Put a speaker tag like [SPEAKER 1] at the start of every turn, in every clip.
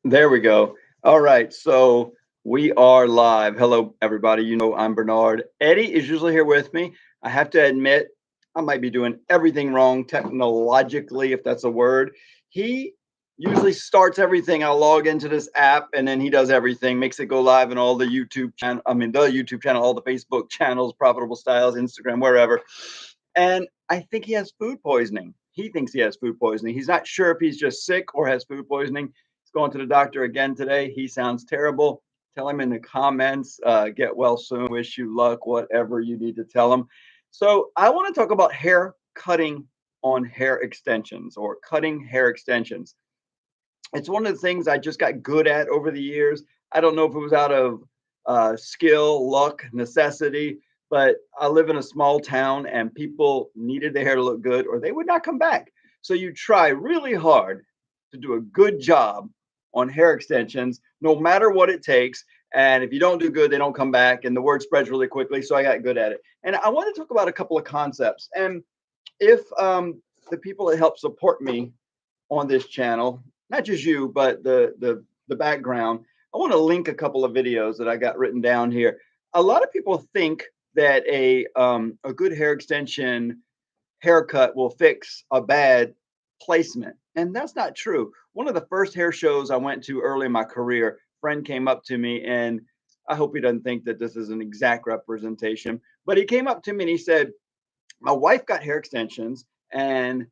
[SPEAKER 1] There we go. All right. So we are live. Hello, everybody. You know, I'm Bernard. Eddie is usually here with me. I have to admit, I might be doing everything wrong technologically, if that's a word. He usually starts everything. I'll log into this app and then he does everything, makes it go live in all the YouTube channel. The YouTube channel, all the Facebook channels, Profitable Styles, Instagram, wherever. And I think he has food poisoning. He thinks he has food poisoning. He's not sure if he's just sick or has food poisoning. He's going to the doctor again today. He sounds terrible. Tell him in the comments, get well soon, wish you luck, whatever you need to tell him. So I want to talk about hair cutting on hair extensions or cutting hair extensions. It's one of the things I just got good at over the years. I don't know if it was out of skill, luck, necessity, but I live in a small town and people needed their hair to look good or they would not come back. So you try really hard to do a good job on hair extensions, no matter what it takes. And if you don't do good, they don't come back and the word spreads really quickly. So I got good at it. And I want to talk about a couple of concepts. And if the people that help support me on this channel, not just you, but the background. I want to link a couple of videos that I got written down here. A lot of people think that a good hair extension haircut will fix a bad placement, and that's not true. One of the first hair shows I went to early in my career, friend came up to me, and I hope he doesn't think that this is an exact representation, but he came up to me and he said, "My wife got hair extensions, and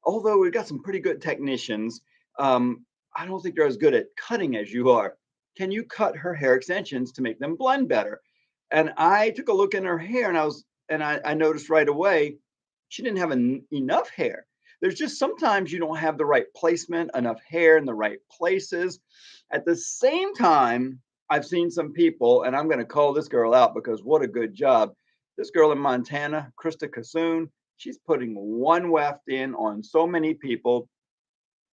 [SPEAKER 1] although we've got some pretty good technicians, I don't think they're as good at cutting as you are. Can you cut her hair extensions to make them blend better?" And I took a look in her hair, and I noticed right away she didn't have enough hair. There's just sometimes you don't have the right placement, enough hair in the right places. At the same time, I've seen some people, and I'm going to call this girl out because what a good job. This girl in Montana, Krista Kassoon, she's putting one weft in on so many people.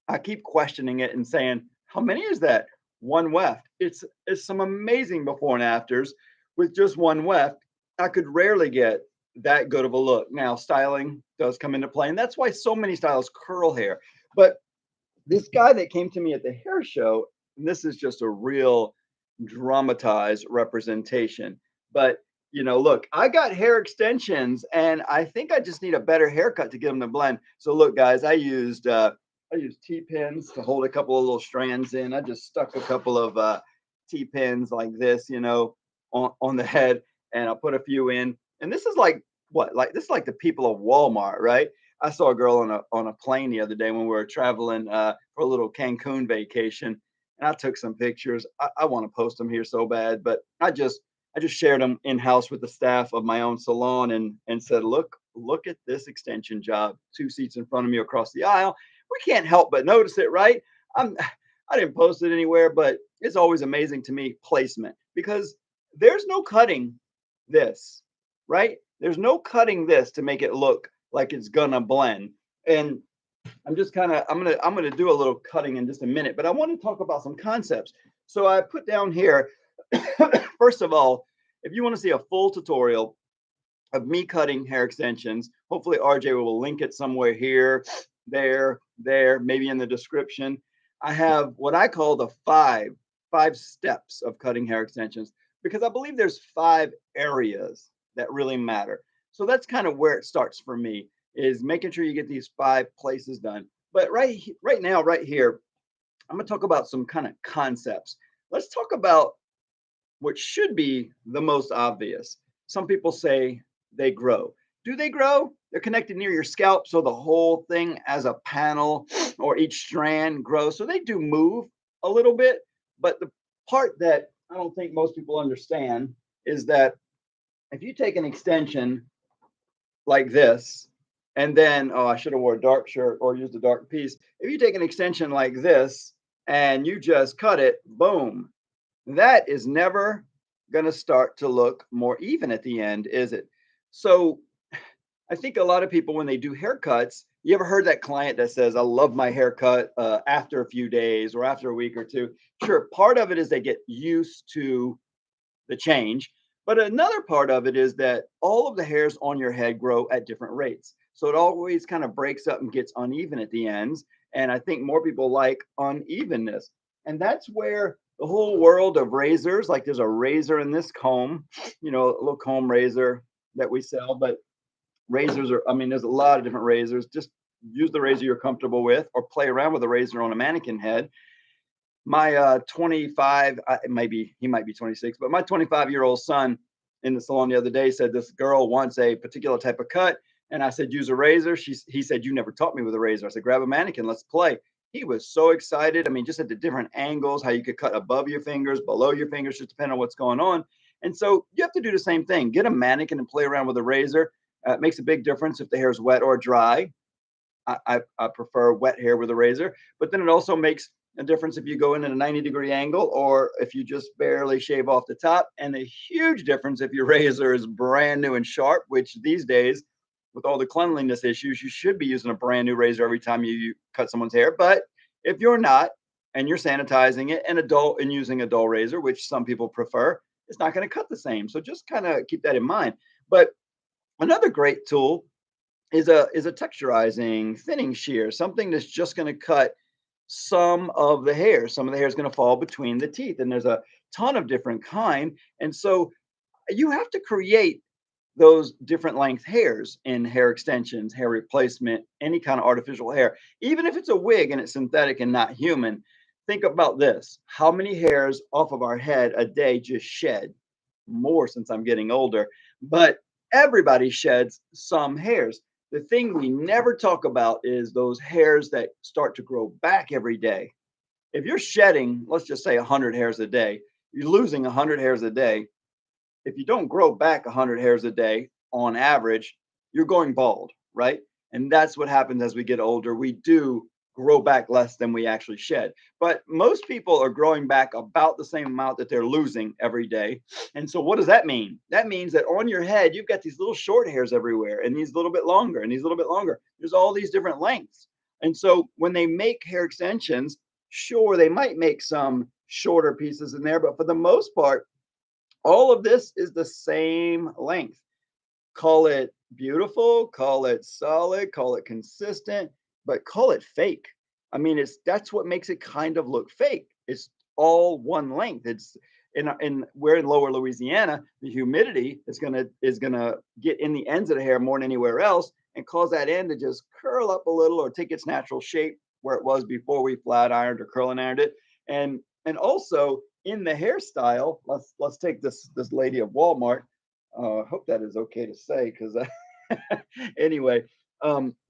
[SPEAKER 1] I keep questioning it and saying, how many is that? One weft. It's some amazing before and afters with just one weft. I could rarely get that good of a look. Now, styling does come into play, and that's why so many stylists curl hair. But this guy that came to me at the hair show, and this is just a real dramatized representation. But look, I got hair extensions, and I think I just need a better haircut to get them to blend. So look, guys, I used T-pins to hold a couple of little strands in. I just stuck a couple of T-pins like this, on the head, and I'll put a few in. And this is like what? Like this is like the people of Walmart, right? I saw a girl on a plane the other day when we were traveling for a little Cancun vacation, and I took some pictures. I want to post them here so bad, but I just shared them in house with the staff of my own salon and said, look at this extension job. 2 seats in front of me across the aisle. We can't help but notice it, right? I'm I didn't post it anywhere, but it's always amazing to me placement because there's no cutting this, right? There's no cutting this to make it look like it's gonna blend. And I'm gonna do a little cutting in just a minute, but I want to talk about some concepts. So I put down here, first of all, if you want to see a full tutorial of me cutting hair extensions, hopefully RJ will link it somewhere here, there, maybe in the description. I have what I call the five steps of cutting hair extensions because I believe there's 5 areas that really matter. So that's kind of where it starts for me is making sure you get these 5 places done. But right now, right here, I'm going to talk about some kind of concepts. Let's talk about what should be the most obvious. Some people say they grow. Do they grow? They're connected near your scalp, so the whole thing as a panel or each strand grows. So they do move a little bit, but the part that I don't think most people understand is that if you take an extension like this, and then, oh, I should have wore a dark shirt or used a dark piece. If you take an extension like this and you just cut it, boom, that is never going to start to look more even at the end, is it? So I think a lot of people, when they do haircuts, you ever heard that client that says, I love my haircut after a few days or after a week or two? Sure, part of it is they get used to the change. But another part of it is that all of the hairs on your head grow at different rates. So it always kind of breaks up and gets uneven at the ends. And I think more people like unevenness. And that's where the whole world of razors, like there's a razor in this comb, a little comb razor that we sell, but razors are, I mean, there's a lot of different razors. Just use the razor you're comfortable with or play around with a razor on a mannequin head. My 25, maybe he might be 26, but my 25-year-old son in the salon the other day said this girl wants a particular type of cut. And I said, use a razor. He said, you never taught me with a razor. I said, grab a mannequin, let's play. He was so excited. I mean, just at the different angles, how you could cut above your fingers, below your fingers, just depending on what's going on. And so you have to do the same thing. Get a mannequin and play around with a razor. It makes a big difference if the hair is wet or dry. I prefer wet hair with a razor, but then it also makes a difference if you go in at a 90-degree angle or if you just barely shave off the top, and a huge difference if your razor is brand new and sharp, which these days, with all the cleanliness issues, you should be using a brand new razor every time you cut someone's hair. But if you're not and you're sanitizing it and using a dull razor, which some people prefer, it's not going to cut the same. So just kind of keep that in mind. But another great tool is a texturizing thinning shear, something that's just going to cut some of the hair. Some of the hair is going to fall between the teeth, and there's a ton of different kind. And so you have to create those different length hairs in hair extensions, hair replacement, any kind of artificial hair. Even if it's a wig and it's synthetic and not human, think about this. How many hairs off of our head a day just shed? More since I'm getting older, but everybody sheds some hairs. The thing we never talk about is those hairs that start to grow back every day. If you're shedding, let's just say 100 hairs a day, you're losing 100 hairs a day. If you don't grow back 100 hairs a day on average, you're going bald, right? And that's what happens as we get older. We do grow back less than we actually shed. But most people are growing back about the same amount that they're losing every day. And so what does that mean? That means that on your head, you've got these little short hairs everywhere and these a little bit longer and these a little bit longer. There's all these different lengths. And so when they make hair extensions, sure, they might make some shorter pieces in there, but for the most part, all of this is the same length. Call it beautiful, call it solid, call it consistent, but call it fake. I mean, that's what makes it kind of look fake. It's all one length. It's in we're in lower Louisiana, the humidity is gonna get in the ends of the hair more than anywhere else and cause that end to just curl up a little or take its natural shape where it was before we flat ironed or curling ironed it. And also in the hairstyle, let's take this lady of Walmart. I hope that is okay to say because anyway,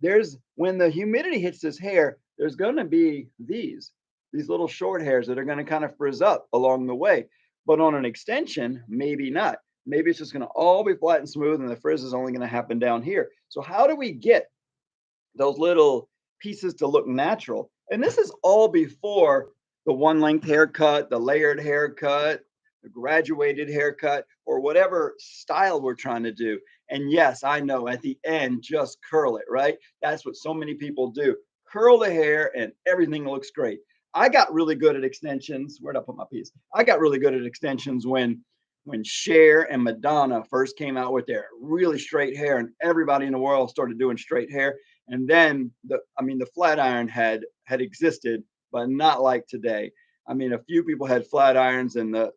[SPEAKER 1] there's when the humidity hits this hair, there's going to be these little short hairs that are going to kind of frizz up along the way. But on an extension, maybe not. Maybe it's just going to all be flat and smooth, and the frizz is only going to happen down here. So how do we get those little pieces to look natural? And this is all before the one length haircut, the layered haircut, the graduated haircut, or whatever style we're trying to do. And yes, I know at the end, just curl it, right? That's what so many people do. Curl the hair and everything looks great. I got really good at extensions. Where'd I put my piece? I got really good at extensions when Cher and Madonna first came out with their really straight hair, and everybody in the world started doing straight hair. And then the flat iron had existed, but not like today. I mean, a few people had flat irons, and the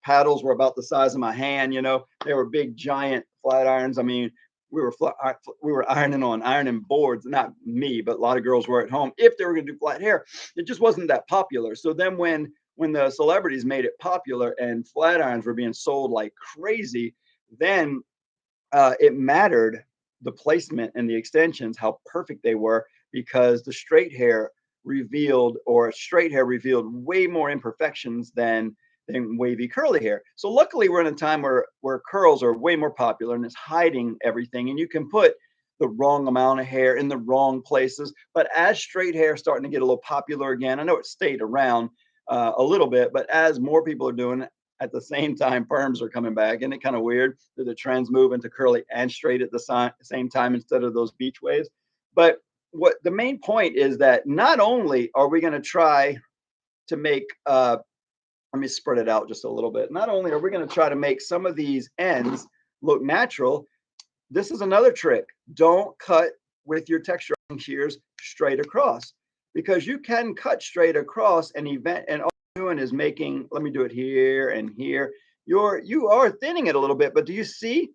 [SPEAKER 1] paddles were about the size of my hand. They were big, giant flat irons. I mean, we were ironing boards. Not me, but a lot of girls were at home if they were going to do flat hair. It just wasn't that popular. So then when the celebrities made it popular and flat irons were being sold like crazy, then it mattered the placement and the extensions, how perfect they were, because the straight hair revealed way more imperfections than wavy curly hair. So luckily we're in a time where curls are way more popular and it's hiding everything, and you can put the wrong amount of hair in the wrong places. But as straight hair is starting to get a little popular again, I know it stayed around a little bit, but as more people are doing it, at the same time, perms are coming back. Isn't it kind of weird that the trends move into curly and straight at the same time instead of those beach waves? But what the main point is that not only are we going to try to make, let me spread it out just a little bit. Not only are we going to try to make some of these ends look natural, this is another trick. Don't cut with your texturizing shears straight across. because you can cut straight across an event, and all you're doing is making, let me do it here and here. You are thinning it a little bit, but do you see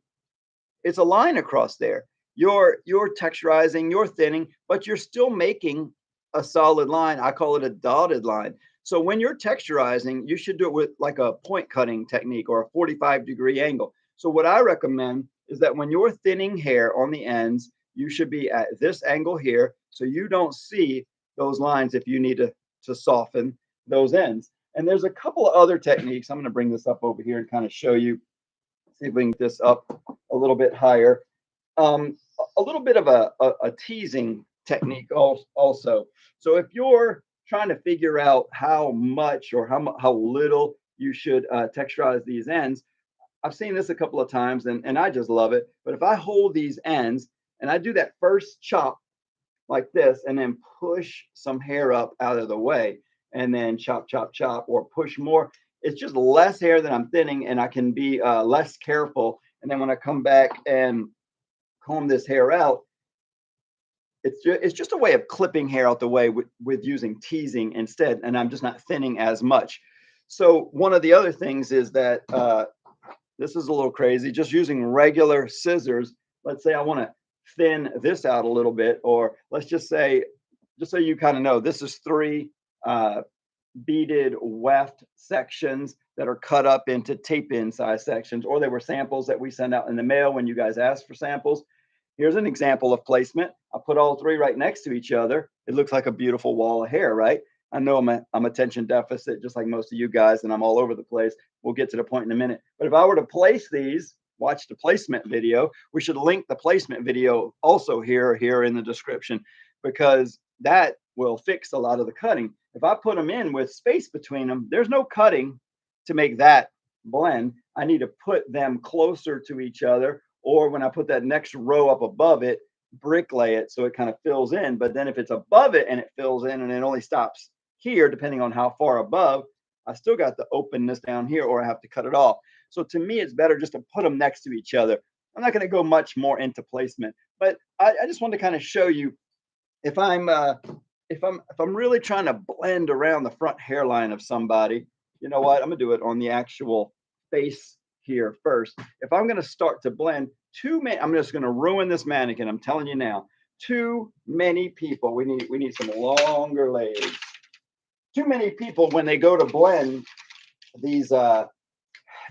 [SPEAKER 1] it's a line across there? You're texturizing, you're thinning, but you're still making a solid line. I call it a dotted line. So when you're texturizing, you should do it with like a point cutting technique or a 45-degree angle. So what I recommend is that when you're thinning hair on the ends, you should be at this angle here so you don't see those lines if you need to soften those ends. And there's a couple of other techniques. I'm going to bring this up over here and kind of show you, see if we can get this up a little bit higher. Um, a little bit of a teasing technique also. So if you're trying to figure out how much or how little you should texturize these ends, I've seen this a couple of times and I just love it. But if I hold these ends and I do that first chop like this and then push some hair up out of the way and then chop, chop, chop, or push more, it's just less hair that I'm thinning and I can be less careful. And then when I come back and comb this hair out, it's just a way of clipping hair out the way with using teasing instead, and I'm just not thinning as much. So one of the other things is that this is a little crazy. Just using regular scissors. Let's say I want to thin this out a little bit, or let's just say, just so you kind of know, this is three uh, beaded weft sections that are cut up into tape in size sections, or they were samples that we send out in the mail when you guys asked for samples. Here's an example of placement. I put all three right next to each other. It looks like a beautiful wall of hair, right? I know I'm attention deficit, just like most of you guys, and I'm all over the place. We'll get to the point in a minute. But if I were to place these, watch the placement video. We should link the placement video also here in the description, because that will fix a lot of the cutting. If I put them in with space between them, there's no cutting to make that blend. I need to put them closer to each other, or when I put that next row up above it, bricklay it so it kind of fills in. But then if it's above it and it fills in and it only stops here, depending on how far above, I still got the openness down here, or I have to cut it off. So to me, it's better just to put them next to each other. I'm not going to go much more into placement, but I just want to kind of show you if I'm really trying to blend around the front hairline of somebody. You know what? I'm gonna do it on the actual face here first. If I'm gonna start to blend too many, I'm just gonna ruin this mannequin. I'm telling you now. Too many people. We need some longer legs. Too many people when they go to blend these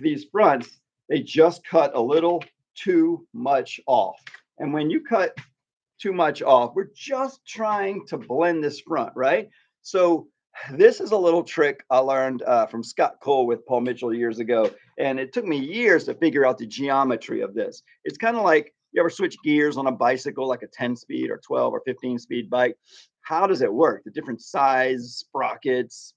[SPEAKER 1] these fronts, they just cut a little too much off. And when you cut too much off, we're just trying to blend this front, right? So this is a little trick I learned from Scott Cole with Paul Mitchell years ago. And it took me years to figure out the geometry of this. It's kind of like, you ever switch gears on a bicycle, like a 10 speed or 12 or 15 speed bike? How does it work? The different size sprockets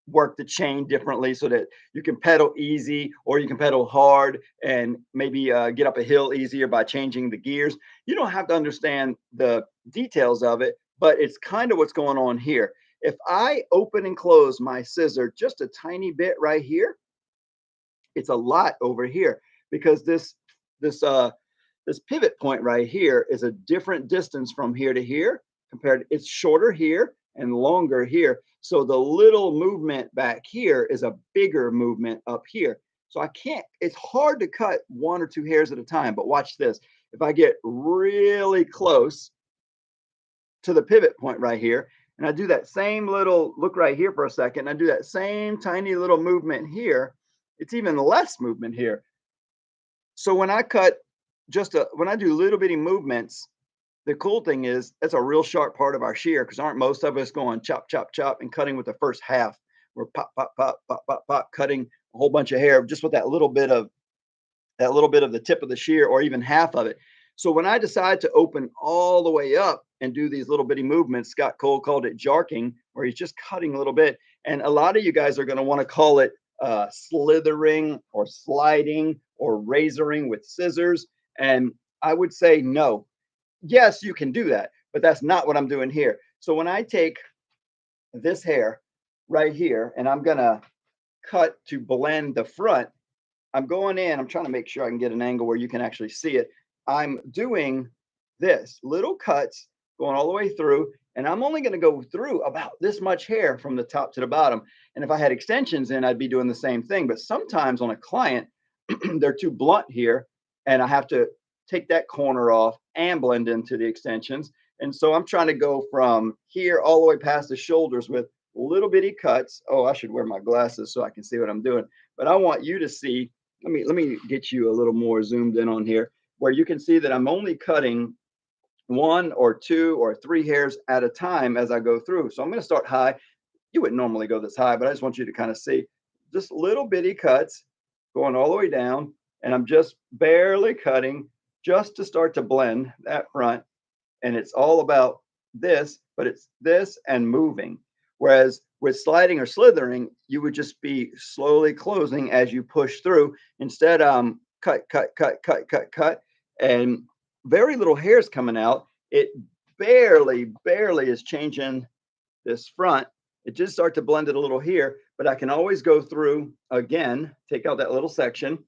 [SPEAKER 1] work the chain differently so that you can pedal easy or you can pedal hard and maybe get up a hill easier by changing the gears. You don't have to understand the details of it, but it's kind of what's going on here. If I open and close my scissor just a tiny bit right here, it's a lot over here, because this this pivot point right here is a different distance from here to here. Compared, it's shorter here and longer here. So the little movement back here is a bigger movement up here. So I can't, it's hard to cut one or two hairs at a time. But watch this. If I get really close to the pivot point right here, and I do that same little look right here for a second, and I do that same tiny little movement here, it's even less movement here. So when I cut when I do little bitty movements, the cool thing is that's a real sharp part of our shear, because aren't most of us going chop, chop, chop and cutting with the first half? We're pop, pop, pop, pop, pop, pop, cutting a whole bunch of hair just with that little bit of the tip of the shear, or even half of it. So when I decide to open all the way up and do these little bitty movements, Scott Cole called it jarking, where he's just cutting a little bit. And a lot of you guys are going to want to call it slithering or sliding or razoring with scissors. And I would say no. Yes, you can do that, but that's not what I'm doing here. So when I take this hair right here and I'm going to cut to blend the front, I'm going in, I'm trying to make sure I can get an angle where you can actually see it. I'm doing this little cuts going all the way through, and I'm only going to go through about this much hair from the top to the bottom. And if I had extensions in, I'd be doing the same thing. But sometimes on a client, they're too blunt here, and I have to take that corner off and blend into the extensions. And so I'm trying to go from here all the way past the shoulders with little bitty cuts. Oh, I should wear my glasses so I can see what I'm doing. But I want you to see. Let me get you a little more zoomed in on here, where you can see that I'm only cutting one or two or three hairs at a time as I go through. So I'm going to start high. You wouldn't normally go this high, but I just want you to kind of see just little bitty cuts going all the way down. And I'm just barely cutting just to start to blend that front. And it's all about this, but it's this and moving. Whereas with sliding or slithering, you would just be slowly closing as you push through. Instead, cut, cut, cut, cut, cut, cut, and very little hairs coming out. It barely is changing this front. It just start to blend it a little here, but I can always go through again, take out that little section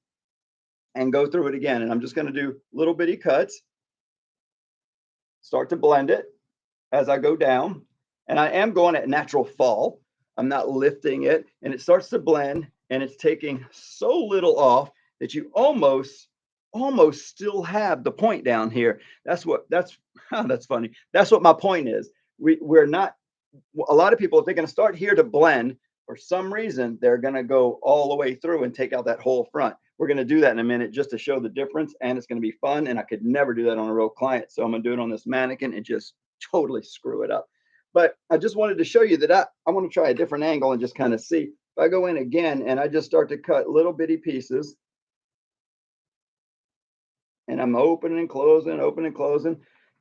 [SPEAKER 1] and go through it again. And I'm just going to do little bitty cuts, start to blend it as I go down. And I am going at natural fall. I'm not lifting it, and it starts to blend, and it's taking so little off that you almost still have the point down here. That's that's funny. That's what my point is. We're not, a lot of people, if they're going to start here to blend, for some reason, they're going to go all the way through and take out that whole front. We're going to do that in a minute just to show the difference, and it's going to be fun. And I could never do that on a real client. So I'm going to do it on this mannequin and just totally screw it up. But I just wanted to show you that I want to try a different angle and just kind of see. If I go in again and I just start to cut little bitty pieces, and I'm opening and closing,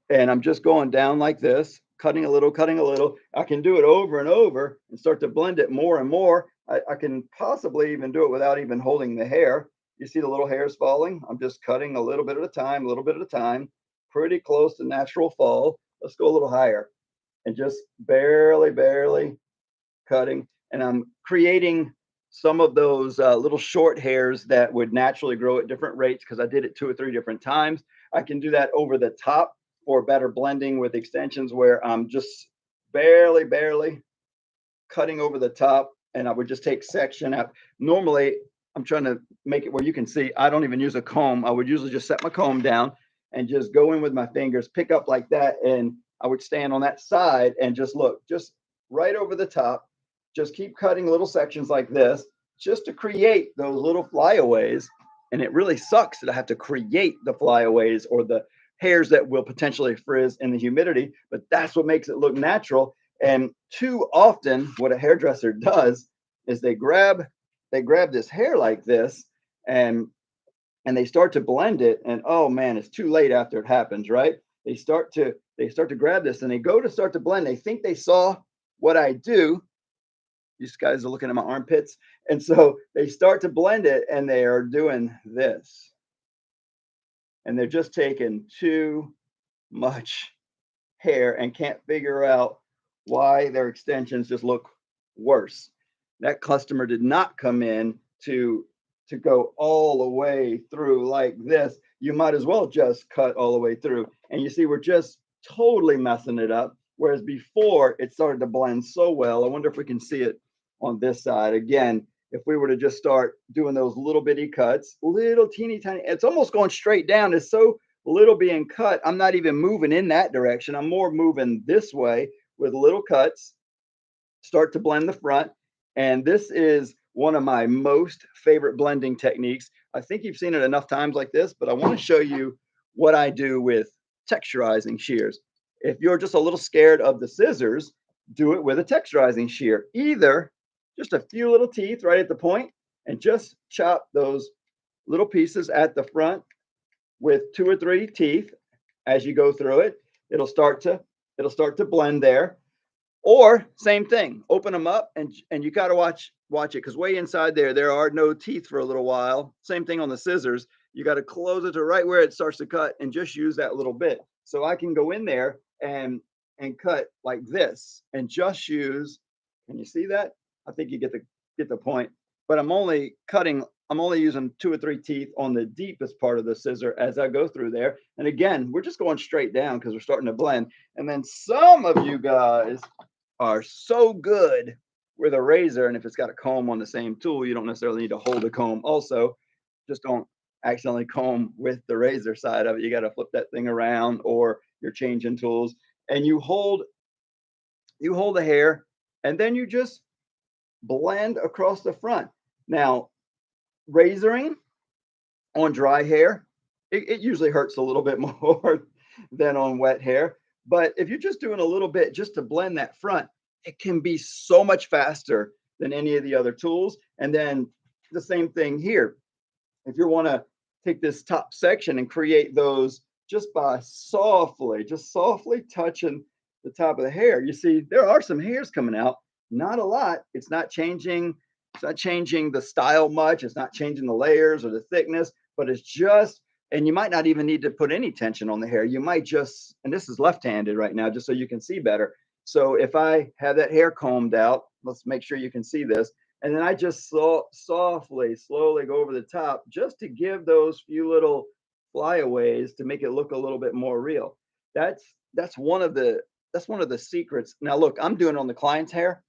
[SPEAKER 1] and I'm just going down like this, cutting a little, cutting a little. I can do it over and over and start to blend it more and more. I can possibly even do it without even holding the hair. You see the little hairs falling? I'm just cutting a little bit at a time, a little bit at a time, pretty close to natural fall. Let's go a little higher and just barely cutting. And I'm creating some of those little short hairs that would naturally grow at different rates because I did it two or three different times. I can do that over the top for better blending with extensions where I'm just barely cutting over the top, and I would just take section out. Normally, I'm trying to make it where you can see I don't even use a comb. I would usually just set my comb down and just go in with my fingers, pick up like that, and I would stand on that side and just look, just right over the top. Just keep cutting little sections like this just to create those little flyaways. And it really sucks that I have to create the flyaways or the hairs that will potentially frizz in the humidity, but that's what makes it look natural. And too often, what a hairdresser does is they grab this hair like this and they start to blend it, and oh man, it's too late after it happens, right? They start to grab this and they go to start to blend. They think they saw what I do. These guys are looking at my armpits, and so they start to blend it and they are doing this, and they're just taking too much hair and can't figure out why their extensions just look worse. That customer did not come in to go all the way through like this. You might as well just cut all the way through. And you see, we're just totally messing it up. Whereas before it started to blend so well. I wonder if we can see it on this side. Again, if we were to just start doing those little bitty cuts, little teeny tiny, it's almost going straight down. It's so little being cut. I'm not even moving in that direction. I'm more moving this way with little cuts, start to blend the front. And this is one of my most favorite blending techniques. I think you've seen it enough times like this, but I want to show you what I do with texturizing shears. If you're just a little scared of the scissors, do it with a texturizing shear. Either just a few little teeth right at the point and just chop those little pieces at the front with two or three teeth as you go through it. It'll start to blend there. Or same thing, open them up and you got to watch it because way inside there are no teeth for a little while. Same thing on the scissors. You got to close it to right where it starts to cut and just use that little bit. So I can go in there and cut like this and just use. Can you see that? I think you get the point. But I'm only cutting I'm only using 2 or 3 teeth on the deepest part of the scissor as I go through there. And again, we're just going straight down because we're starting to blend. And then some of you guys are so good with a razor, and if it's got a comb on the same tool, you don't necessarily need to hold the comb also. Just don't accidentally comb with the razor side of it. You got to flip that thing around, or you're changing tools, and you hold the hair, and then you just blend across the front. Now, razoring on dry hair, it usually hurts a little bit more than on wet hair. But if you're just doing a little bit just to blend that front, it can be so much faster than any of the other tools. And then the same thing here. If you want to take this top section and create those just by just softly touching the top of the hair, you see there are some hairs coming out, not a lot. It's not changing the style much. It's not changing the layers or the thickness, but it's just, and you might not even need to put any tension on the hair. You might just, and this is left-handed right now, just so you can see better. So if I have that hair combed out, let's make sure you can see this. And then I just softly, slowly go over the top just to give those few little flyaways to make it look a little bit more real. That's that's one of the that's one of the secrets. Now look, I'm doing it on the client's hair.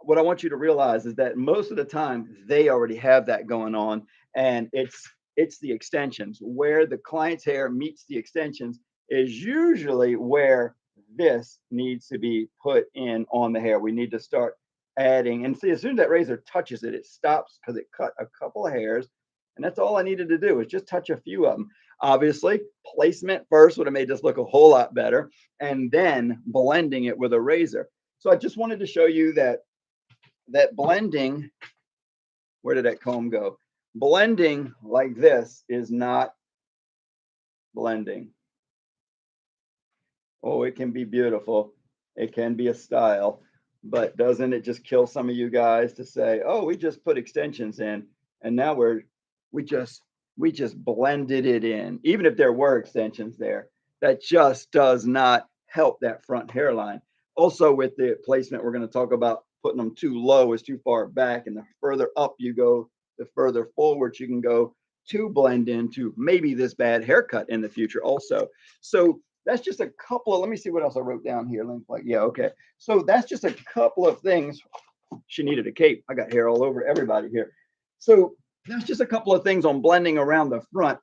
[SPEAKER 1] What I want you to realize is that most of the time they already have that going on, and it's the extensions where the client's hair meets the extensions is usually where this needs to be put in on the hair. We need to start adding, and see, as soon as that razor touches it, it stops because it cut a couple of hairs, and that's all I needed to do is just touch a few of them. Obviously, placement first would have made this look a whole lot better, and then blending it with a razor. So I just wanted to show you that blending, where did that comb go? Blending like this is not blending. Oh, it can be beautiful. It can be a style, but doesn't it just kill some of you guys to say, "Oh, we just put extensions in and now we just we just blended it in." Even if there were extensions there, that just does not help that front hairline. Also with the placement, we're going to talk about putting them too low is too far back, and the further up you go, the further forward you can go to blend into maybe this bad haircut in the future also. So that's just a couple of, let me see what else I wrote down here. Like, yeah, okay. So that's just a couple of things. She needed a cape. I got hair all over everybody here. So that's just a couple of things on blending around the front.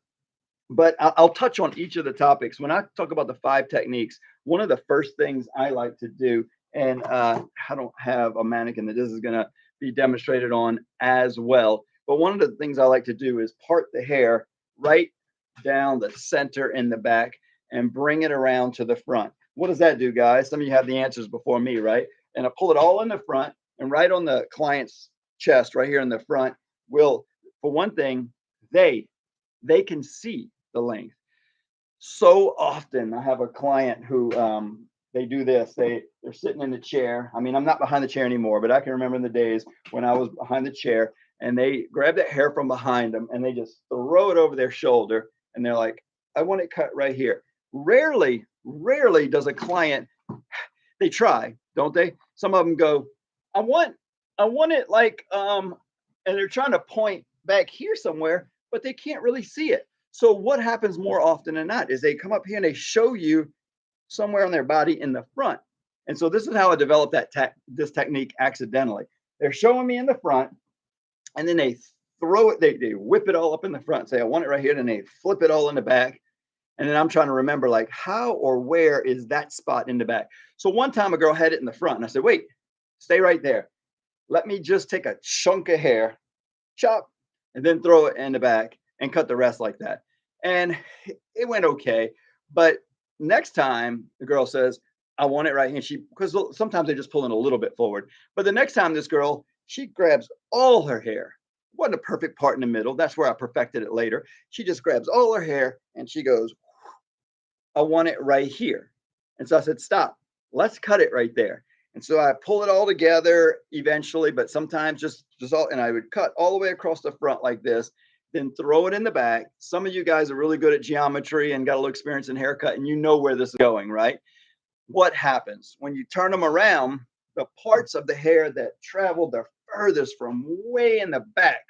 [SPEAKER 1] But I'll touch on each of the topics. When I talk about the 5 techniques, one of the first things I like to do, and I don't have a mannequin that this is going to be demonstrated on as well, but one of the things I like to do is part the hair right down the center in the back and bring it around to the front. What does that do, guys? Some of you have the answers before me, right? And I pull it all in the front, and right on the client's chest, right here in the front, will, for one thing, they can see the length. So often I have a client who they do this. They're sitting in the chair. I mean, I'm not behind the chair anymore, but I can remember in the days when I was behind the chair, and they grab that hair from behind them and they just throw it over their shoulder, and they're like, "I want it cut right here." Rarely does a client, they try, don't they? Some of them go, "I want I want it like and they're trying to point back here somewhere, but they can't really see it. So what happens more often than not is they come up here and they show you somewhere on their body in the front. And so this is how I developed this technique accidentally. They're showing me in the front, and then they throw it, they whip it all up in the front, say, "I want it right here," and they flip it all in the back. And then I'm trying to remember, like, how or where is that spot in the back? So one time a girl had it in the front, and I said, "Wait, stay right there. Let me just take a chunk of hair, chop, and then throw it in the back and cut the rest like that." And it went okay. But next time the girl says, "I want it right here." Because sometimes they just pull in a little bit forward. But the next time this girl, she grabs all her hair. Wasn't a perfect part in the middle. That's where I perfected it later. She just grabs all her hair and she goes, "I want it right here." And so I said, "Stop. Let's cut it right there." And so I pull it all together eventually, but sometimes just all, and I would cut all the way across the front like this, then throw it in the back. Some of you guys are really good at geometry and got a little experience in haircut, and you know where this is going, right? What happens when you turn them around? The parts of the hair that traveled the furthest from way in the back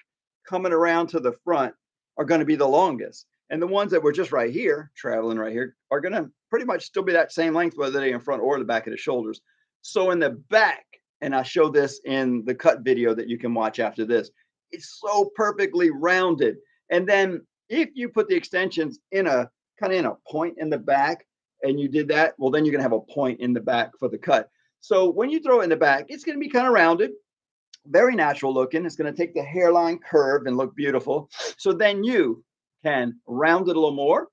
[SPEAKER 1] coming around to the front are going to be the longest. And the ones that were just right here, traveling right here, are going to pretty much still be that same length, whether they're in front or the back of the shoulders. So in the back, and I show this in the cut video that you can watch after this, it's so perfectly rounded. And then if you put the extensions in a kind of in a point in the back and you did that, well, then you're going to have a point in the back for the cut. So when you throw it in the back, it's going to be kind of rounded, very natural looking. It's going to take the hairline curve and look beautiful. So then you can round it a little more,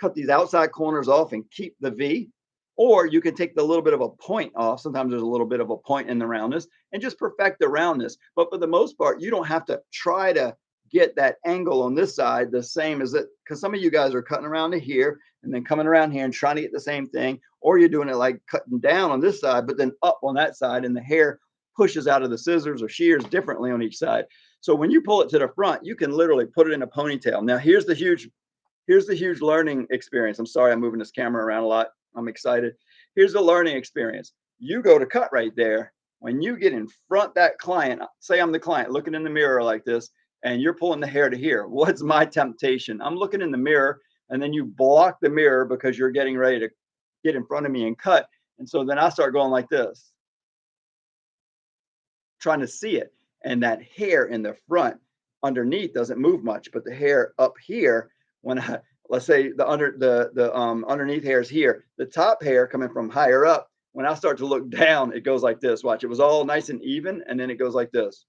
[SPEAKER 1] cut these outside corners off and keep the V, or you can take the little bit of a point off. Sometimes there's a little bit of a point in the roundness and just perfect the roundness. But for the most part, you don't have to try to get that angle on this side the same as it, because some of you guys are cutting around to here and then coming around here and trying to get the same thing, or you're doing it like cutting down on this side, but then up on that side, and the hair pushes out of the scissors or shears differently on each side. So when you pull it to the front, you can literally put it in a ponytail. Now here's the huge learning experience. I'm sorry, I'm moving this camera around a lot. I'm excited. Here's the learning experience. You go to cut right there. When you get in front that client, say I'm the client looking in the mirror like this, and you're pulling the hair to here. What's my temptation? I'm looking in the mirror, and then you block the mirror because you're getting ready to get in front of me and cut. And so then I start going like this, trying to see it. And that hair in the front underneath doesn't move much, but the hair up here, when I, let's say the underneath hair is here, the top hair coming from higher up, when I start to look down, it goes like this. Watch, it was all nice and even, and then it goes like this.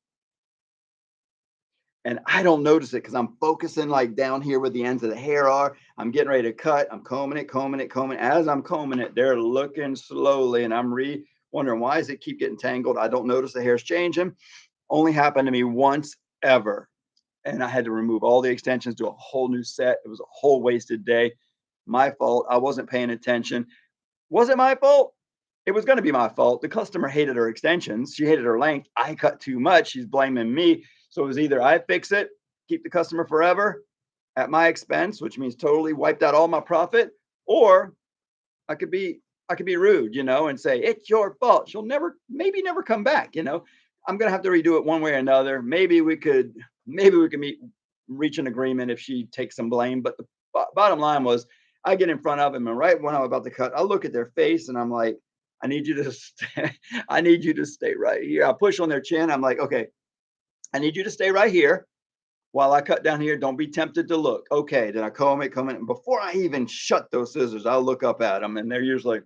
[SPEAKER 1] And I don't notice it because I'm focusing like down here where the ends of the hair are. I'm getting ready to cut. I'm combing it, combing it, combing. As I'm combing it, they're looking slowly, and I'm wondering, why does it keep getting tangled? I don't notice the hair's changing. Only happened to me once ever. And I had to remove all the extensions, do a whole new set. It was a whole wasted day. My fault. I wasn't paying attention. Was it my fault? It was going to be my fault. The customer hated her extensions. She hated her length. I cut too much. She's blaming me. So it was either I fix it, keep the customer forever at my expense, which means totally wiped out all my profit, or I could be rude, and say, it's your fault. She'll maybe never come back. I'm gonna have to redo it one way or another. Maybe we could reach an agreement if she takes some blame. But the bottom line was, I get in front of him, and right when I'm about to cut, I look at their face and I'm like, I need you to stay, I need you to stay right here. I push on their chin. I'm like, okay, I need you to stay right here while I cut down here. Don't be tempted to look. Okay, then I comb it. And before I even shut those scissors, I'll look up at them, and they're usually,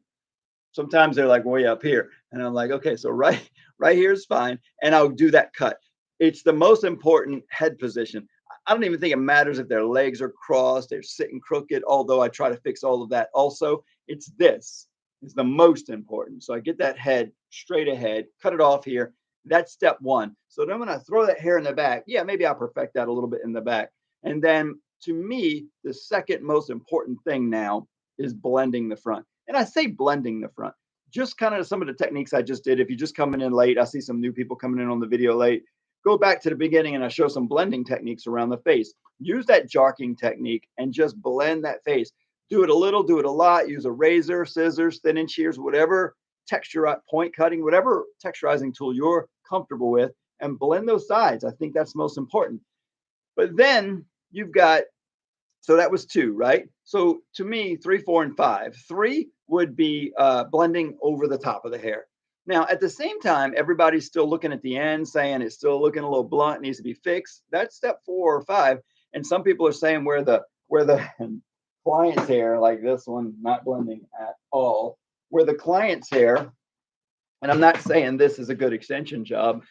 [SPEAKER 1] sometimes they're like way up here. And I'm like, okay, so right here is fine. And I'll do that cut. It's the most important head position. I don't even think it matters if their legs are crossed, they're sitting crooked, although I try to fix all of that also. It's this is the most important. So I get that head straight ahead, cut it off here. That's step one. So then when I throw that hair in the back, yeah, maybe I'll perfect that a little bit in the back. And then to me, the second most important thing now is blending the front. And I say blending the front, just kind of some of the techniques I just did. If you're just coming in late, I see some new people coming in on the video late. Go back to the beginning and I show some blending techniques around the face. Use that jarking technique and just blend that face. Do it a little, do it a lot. Use a razor, scissors, thinning shears, whatever texture, point cutting, whatever texturizing tool you're comfortable with, and blend those sides. I think that's most important. But then you've got, so that was two, right? So to me, 3, 4, and 5. 3 would be blending over the top of the hair. Now, at the same time, everybody's still looking at the end, saying it's still looking a little blunt, needs to be fixed. That's step 4 or 5. And some people are saying where the client's hair, like this one, not blending at all, where the client's hair, and I'm not saying this is a good extension job,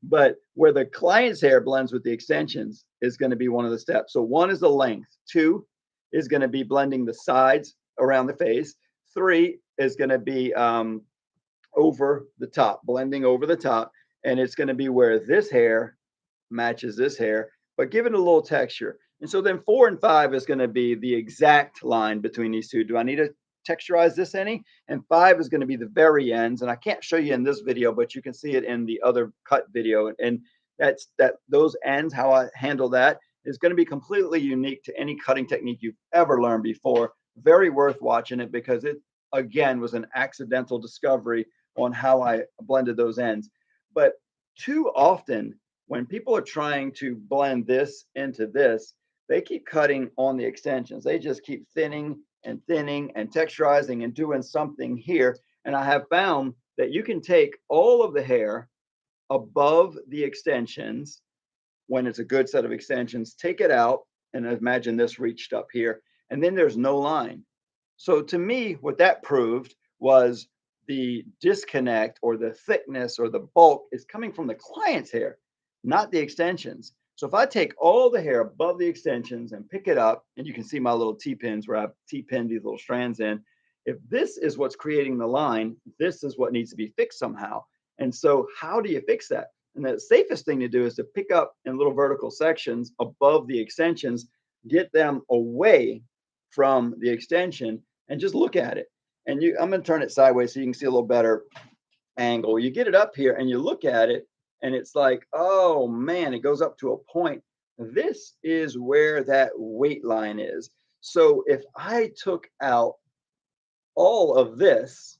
[SPEAKER 1] but where the client's hair blends with the extensions is going to be one of the steps. So 1 is the length. 2 is going to be blending the sides around the face. 3 is going to be over the top, blending over the top. And it's going to be where this hair matches this hair, but give it a little texture. And so then 4 and 5 is going to be the exact line between these two. Do I need to texturize this any? And 5 is going to be the very ends. And I can't show you in this video, but you can see it in the other cut video. And those ends, how I handle that is going to be completely unique to any cutting technique you've ever learned before. Very worth watching it because it, again, was an accidental discovery on how I blended those ends. But too often when people are trying to blend this into this, they keep cutting on the extensions. They just keep thinning and texturizing and doing something here. And I have found that you can take all of the hair above the extensions when it's a good set of extensions, take it out, and imagine this reached up here, and then there's no line. So to me, what that proved was the disconnect or the thickness or the bulk is coming from the client's hair, not the extensions. So if I take all the hair above the extensions and pick it up, and you can see my little T-pins where I've T-pinned these little strands in, if this is what's creating the line, this is what needs to be fixed somehow. And so how do you fix that? And the safest thing to do is to pick up in little vertical sections above the extensions, get them away from the extension, and just look at it. And I'm going to turn it sideways so you can see a little better angle. You get it up here and you look at it, and it's like, oh man, it goes up to a point. This is where that weight line is. So if I took out all of this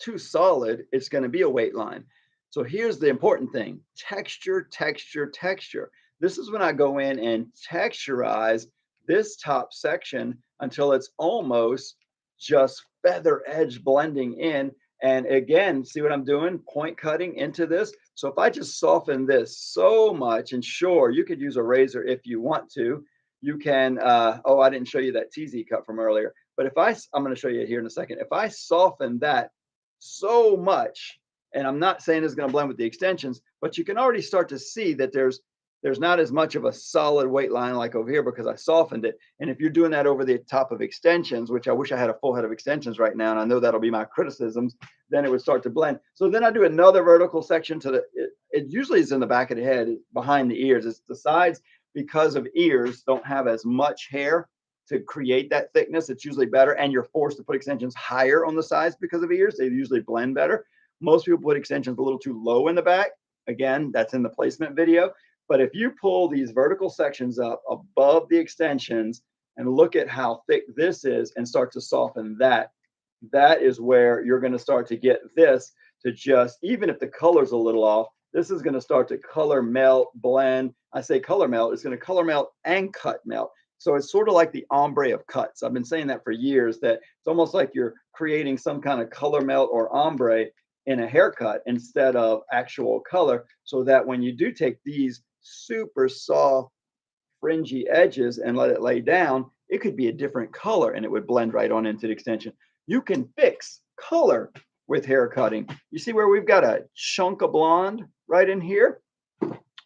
[SPEAKER 1] too solid, it's going to be a weight line. So here's the important thing: texture, texture, texture. This is when I go in and texturize this top section until it's almost just feather edge blending in. And again, see what I'm doing? Point cutting into this. So if I just soften this so much, and sure, you could use a razor if you want to. You can, oh, I didn't show you that TZ cut from earlier. But I'm going to show you here in a second. If I soften that so much, and I'm not saying it's going to blend with the extensions, but you can already start to see that there's not as much of a solid weight line like over here because I softened it. And if you're doing that over the top of extensions, which I wish I had a full head of extensions right now, and I know that'll be my criticisms, then it would start to blend. So then I do another vertical section to it usually is in the back of the head, behind the ears. It's the sides, because of ears don't have as much hair to create that thickness. It's usually better, and you're forced to put extensions higher on the sides because of ears. They usually blend better. Most people put extensions a little too low in the back. Again, that's in the placement video. But if you pull these vertical sections up above the extensions and look at how thick this is and start to soften that, that is where you're going to start to get this to just, even if the color's a little off, this is going to start to color melt, blend. I say color melt, it's going to color melt and cut melt. So it's sort of like the ombre of cuts. I've been saying that for years, that it's almost like you're creating some kind of color melt or ombre in a haircut instead of actual color, so that when you do take these super soft fringy edges and let it lay down, it could be a different color and it would blend right on into the extension. You can fix color with hair cutting. You see where we've got a chunk of blonde right in here?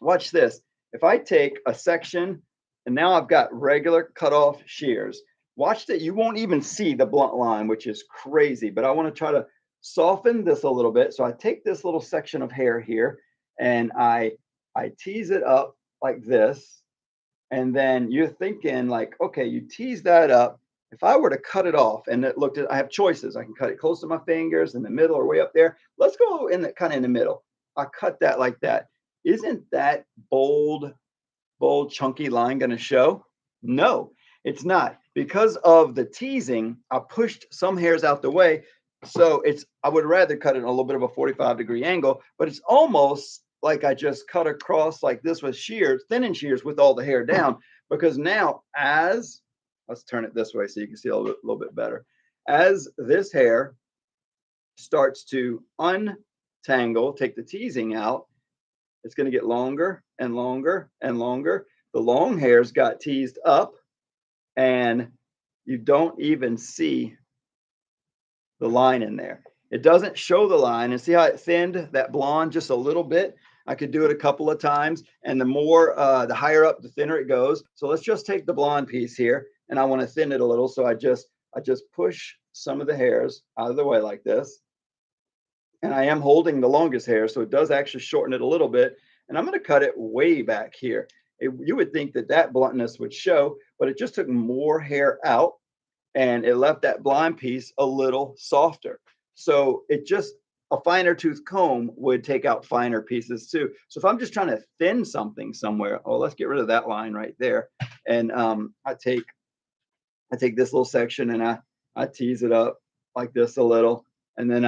[SPEAKER 1] Watch this. If I take a section and now I've got regular cutoff shears, watch that. You won't even see the blunt line, which is crazy, but I want to try to soften this a little bit. So I take this little section of hair here and I tease it up like this. And then you're thinking like, okay, you tease that up. If I were to cut it off and it looked at, I have choices. I can cut it close to my fingers, in the middle, or way up there. Let's go in the kind of in the middle. I cut that like that. Isn't that bold, chunky line going to show? No, it's not. Because of the teasing, I pushed some hairs out the way. So I would rather cut it a little bit of a 45-degree angle, but it's almost like I just cut across like this with shears, thinning shears with all the hair down. Because now let's turn it this way so you can see a little bit better. As this hair starts to untangle, take the teasing out, it's going to get longer and longer and longer. The long hairs got teased up and you don't even see the line in there. It doesn't show the line. And see how it thinned that blonde just a little bit? I could do it a couple of times, and the higher up, the thinner it goes. So let's just take the blonde piece here, and I want to thin it a little. So I just push some of the hairs out of the way like this, and I am holding the longest hair, so it does actually shorten it a little bit. And I'm going to cut it way back here. You would think that bluntness would show, but it just took more hair out, and it left that blonde piece a little softer. So a finer tooth comb would take out finer pieces too. So if I'm just trying to thin something somewhere, let's get rid of that line right there. And I take this little section and I tease it up like this a little. And then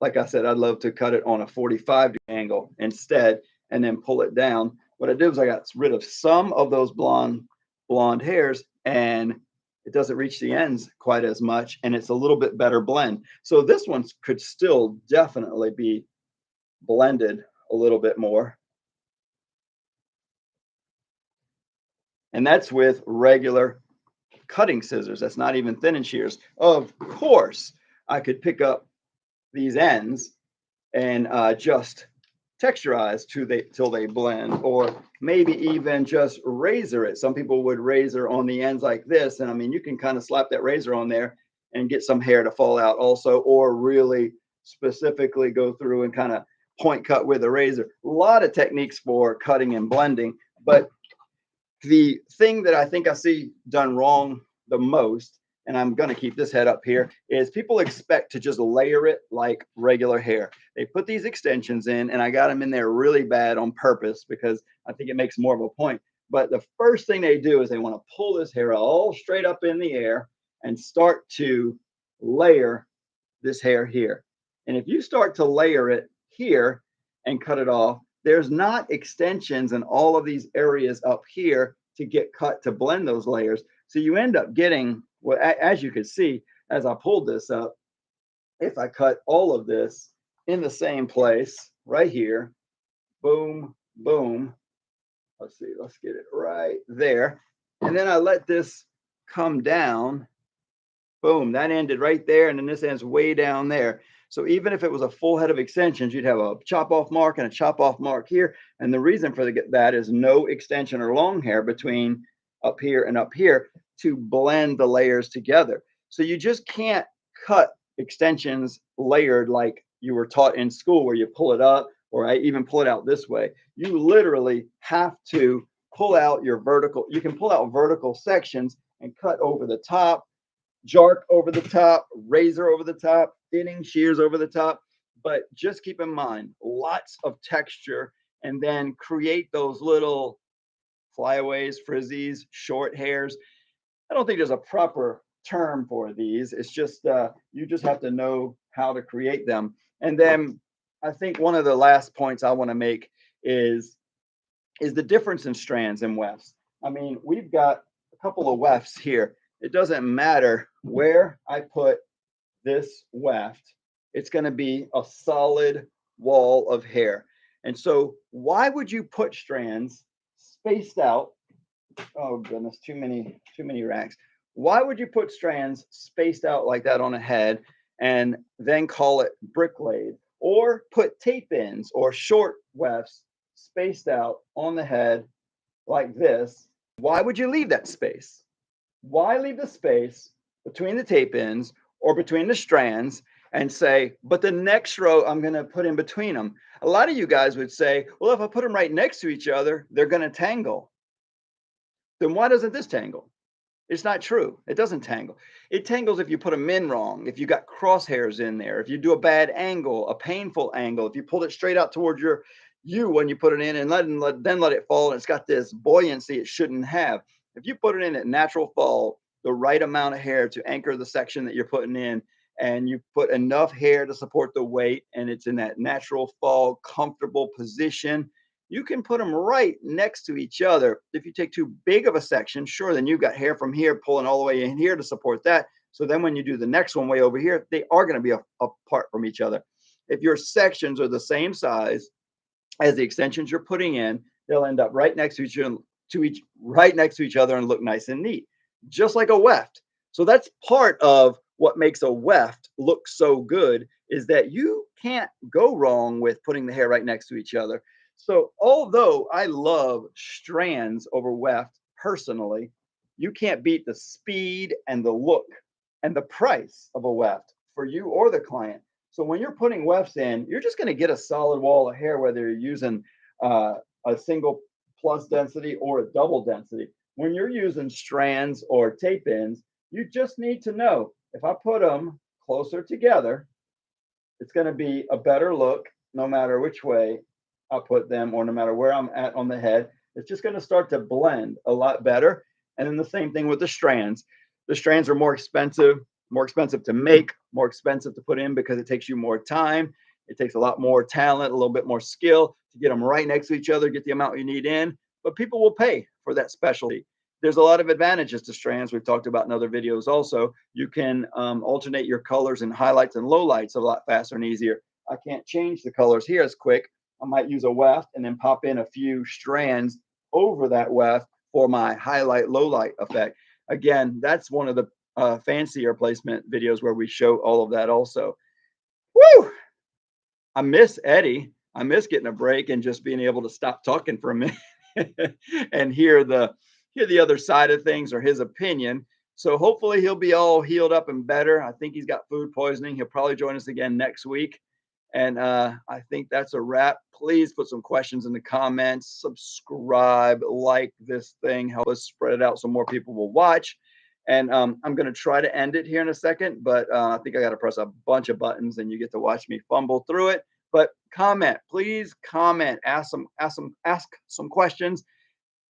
[SPEAKER 1] like I said, I'd love to cut it on a 45 angle instead, and then pull it down what I did was I got rid of some of those blonde hairs, and it doesn't reach the ends quite as much, and it's a little bit better blend. So this one could still definitely be blended a little bit more. And that's with regular cutting scissors. That's not even thinning shears. Of course, I could pick up these ends and just texturize till they blend, or maybe even just razor it. Some people would razor on the ends like this, and I mean, you can kind of slap that razor on there and get some hair to fall out also, or really specifically go through and kind of point cut with a razor. A lot of techniques for cutting and blending, but the thing that I think I see done wrong the most, and I'm going to keep this head up here, is people expect to just layer it like regular hair. They put these extensions in, and I got them in there really bad on purpose because I think it makes more of a point. But the first thing they do is they want to pull this hair all straight up in the air and start to layer this hair here. And if you start to layer it here and cut it off, there's not extensions in all of these areas up here to get cut to blend those layers. So you end up getting, well, as you can see, as I pulled this up, if I cut all of this in the same place right here, boom, boom. Let's see, let's get it right there. And then I let this come down. Boom, that ended right there. And then this ends way down there. So even if it was a full head of extensions, you'd have a chop off mark and a chop off mark here. And the reason for that is no extension or long hair between up here and up here to blend the layers together. So you just can't cut extensions layered like you were taught in school, where you pull it up, or I even pull it out this way. You literally have to pull out your vertical. You can pull out vertical sections and cut over the top, jark over the top, razor over the top, thinning shears over the top. But just keep in mind, lots of texture, and then create those little flyaways, frizzies, short hairs. I don't think there's a proper term for these. It's just you just have to know how to create them. And then I think one of the last points I want to make is the difference in strands and wefts. I mean, we've got a couple of wefts here. It doesn't matter where I put this weft, it's going to be a solid wall of hair. And so why would you put strands spaced out? Oh goodness, too many racks. Why would you put strands spaced out like that on a head and then call it brick laid, or put tape ends or short wefts spaced out on the head like this? Why would you leave that space? Why leave the space between the tape ends or between the strands and say, but the next row I'm going to put in between them? A lot of you guys would say, well, if I put them right next to each other, they're going to tangle. Then why doesn't this tangle? It's not true. It doesn't tangle. It tangles if you put them in wrong, if you got crosshairs in there, if you do a bad angle, a painful angle, if you pulled it straight out towards you when you put it in and then let it fall, and it's got this buoyancy it shouldn't have. If you put it in at natural fall, the right amount of hair to anchor the section that you're putting in, and you put enough hair to support the weight, and it's in that natural fall, comfortable position, you can put them right next to each other. If you take too big of a section, sure, then you've got hair from here pulling all the way in here to support that. So then when you do the next one way over here, they are going to be apart from each other. If your sections are the same size as the extensions you're putting in, they'll end up right next to each other and look nice and neat, just like a weft. So that's part of what makes a weft look so good, is that you can't go wrong with putting the hair right next to each other. So although I love strands over weft personally, you can't beat the speed and the look and the price of a weft for you or the client. So when you're putting wefts in, you're just going to get a solid wall of hair, whether you're using a single plus density or a double density. When you're using strands or tape ends, you just need to know, if I put them closer together, it's going to be a better look no matter which way I put them, or no matter where I'm at on the head. It's just going to start to blend a lot better. And then the same thing with the strands. The strands are more expensive to make, more expensive to put in because it takes you more time. It takes a lot more talent, a little bit more skill to get them right next to each other, get the amount you need in, but people will pay for that specialty. There's a lot of advantages to strands we've talked about in other videos also. You can alternate your colors and highlights and lowlights a lot faster and easier. I can't change the colors here as quick. I might use a weft and then pop in a few strands over that weft for my highlight lowlight effect. Again, that's one of the fancier placement videos where we show all of that also. Woo! I miss Eddie. I miss getting a break and just being able to stop talking for a minute and hear the other side of things or his opinion. So hopefully he'll be all healed up and better. I think he's got food poisoning. He'll probably join us again next week. And I think that's a wrap. Please put some questions in the comments, subscribe, like this thing, help us spread it out so more people will watch. And I'm going to try to end it here in a second, but I think I got to press a bunch of buttons and you get to watch me fumble through it. But comment, please comment, ask some questions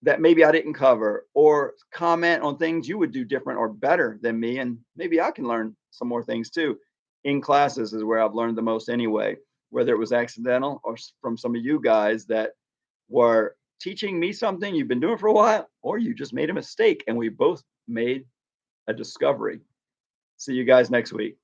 [SPEAKER 1] that maybe I didn't cover, or comment on things you would do different or better than me. And maybe I can learn some more things too. In classes is where I've learned the most anyway, whether it was accidental or from some of you guys that were teaching me something you've been doing for a while, or you just made a mistake and we both made a discovery. See you guys next week.